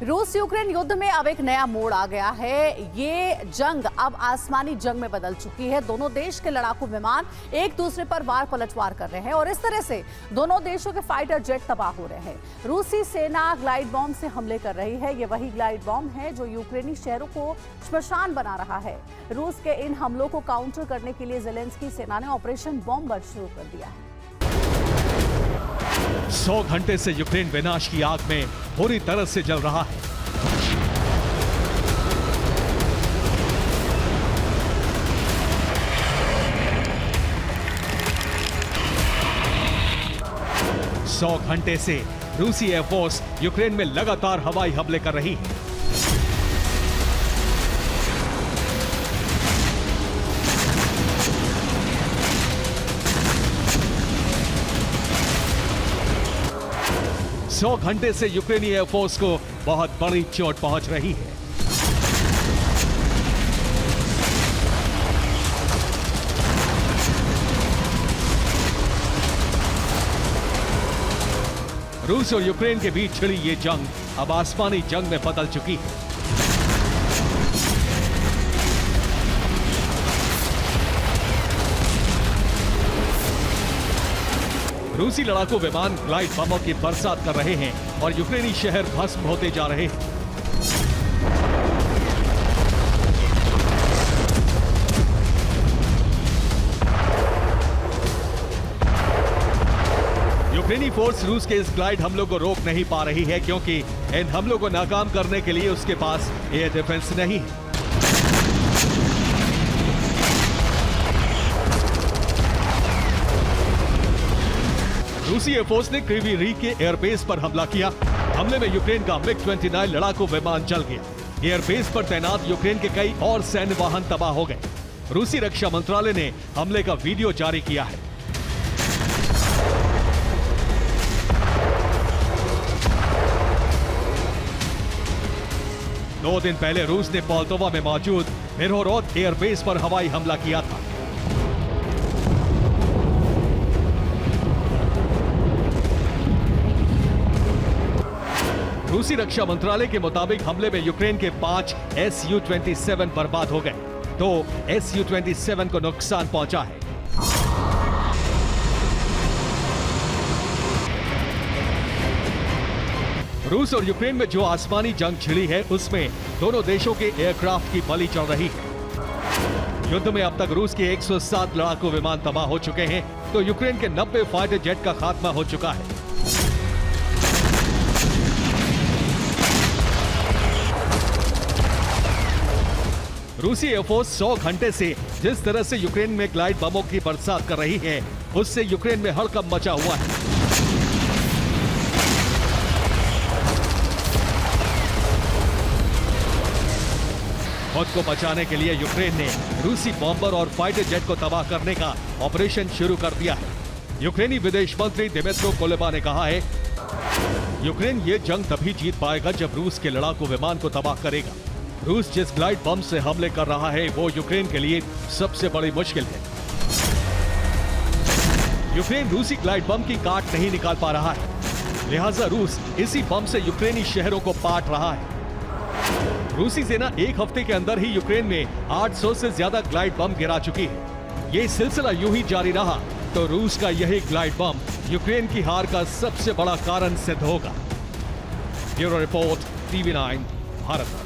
रूस यूक्रेन युद्ध में अब एक नया मोड़ आ गया है। ये जंग अब आसमानी जंग में बदल चुकी है। दोनों देश के लड़ाकू विमान एक दूसरे पर वार पलटवार कर रहे हैं और इस तरह से दोनों देशों के फाइटर जेट तबाह हो रहे हैं। रूसी सेना ग्लाइड बॉम्ब से हमले कर रही है। ये वही ग्लाइड बॉम्ब है जो यूक्रेनी शहरों को श्मशान बना रहा है। रूस के इन हमलों को काउंटर करने के लिए ज़ेलेंस्की सेना ने ऑपरेशन बॉम्बर शुरू कर दिया है। 100 घंटे से यूक्रेन विनाश की आग में बुरी तरह से जल रहा है। सौ घंटे से रूसी एयरफोर्स यूक्रेन में लगातार हवाई हमले कर रही है। सौ घंटे से यूक्रेनी एयरफोर्स को बहुत बड़ी चोट पहुंच रही है। रूस और यूक्रेन के बीच छिड़ी ये जंग अब आसमानी जंग में बदल चुकी है। रूसी लड़ाकू विमान ग्लाइड बमों की बरसात कर रहे हैं और यूक्रेनी शहर भस्म होते जा रहे हैं। यूक्रेनी फोर्स रूस के इस ग्लाइड हमलों को रोक नहीं पा रही है क्योंकि इन हमलों को नाकाम करने के लिए उसके पास एयर डिफेंस नहीं है। रूसी एयरफोर्स ने क्रीवी रीग के एयरबेस पर हमला किया। हमले में यूक्रेन का MiG-29 लड़ाकू विमान जल गया। एयरबेस पर तैनात यूक्रेन के कई और सैन्य वाहन तबाह हो गए। रूसी रक्षा मंत्रालय ने हमले का वीडियो जारी किया है। दो दिन पहले रूस ने पोल्तोवा में मौजूद मिरहोरोद एयरबेस पर हवाई हमला किया था। रूसी रक्षा मंत्रालय के मुताबिक हमले में यूक्रेन के 5 Su-27 बर्बाद हो गए। 2 Su-27 को नुकसान पहुंचा है। रूस और यूक्रेन में जो आसमानी जंग छिड़ी है उसमें दोनों देशों के एयरक्राफ्ट की बलि चढ़ रही है। युद्ध में अब तक रूस के 107 लड़ाकू विमान तबाह हो चुके हैं तो यूक्रेन के 90 फाइटर जेट का खात्मा हो चुका है। रूसी एयरफोर्स 100 घंटे से जिस तरह से यूक्रेन में ग्लाइड बमों की बरसात कर रही है उससे यूक्रेन में हड़कंप मचा हुआ है। खुद को बचाने के लिए यूक्रेन ने रूसी बॉम्बर और फाइटर जेट को तबाह करने का ऑपरेशन शुरू कर दिया है। यूक्रेनी विदेश मंत्री दिमित्रो कुलेबा ने कहा है, यूक्रेन ये जंग तभी जीत पाएगा जब रूस के लड़ाकू विमान को तबाह करेगा। रूस जिस ग्लाइड बम से हमले कर रहा है वो यूक्रेन के लिए सबसे बड़ी मुश्किल है। यूक्रेन रूसी ग्लाइड बम की काट नहीं निकाल पा रहा है, लिहाजा रूस इसी बम से यूक्रेनी शहरों को पाट रहा है। रूसी सेना एक हफ्ते के अंदर ही यूक्रेन में 800 से ज्यादा ग्लाइड बम गिरा चुकी है। ये सिलसिला यूं ही जारी रहा तो रूस का यही ग्लाइड बम यूक्रेन की हार का सबसे बड़ा कारण सिद्ध होगा। Bureau report, TV9 Bharat.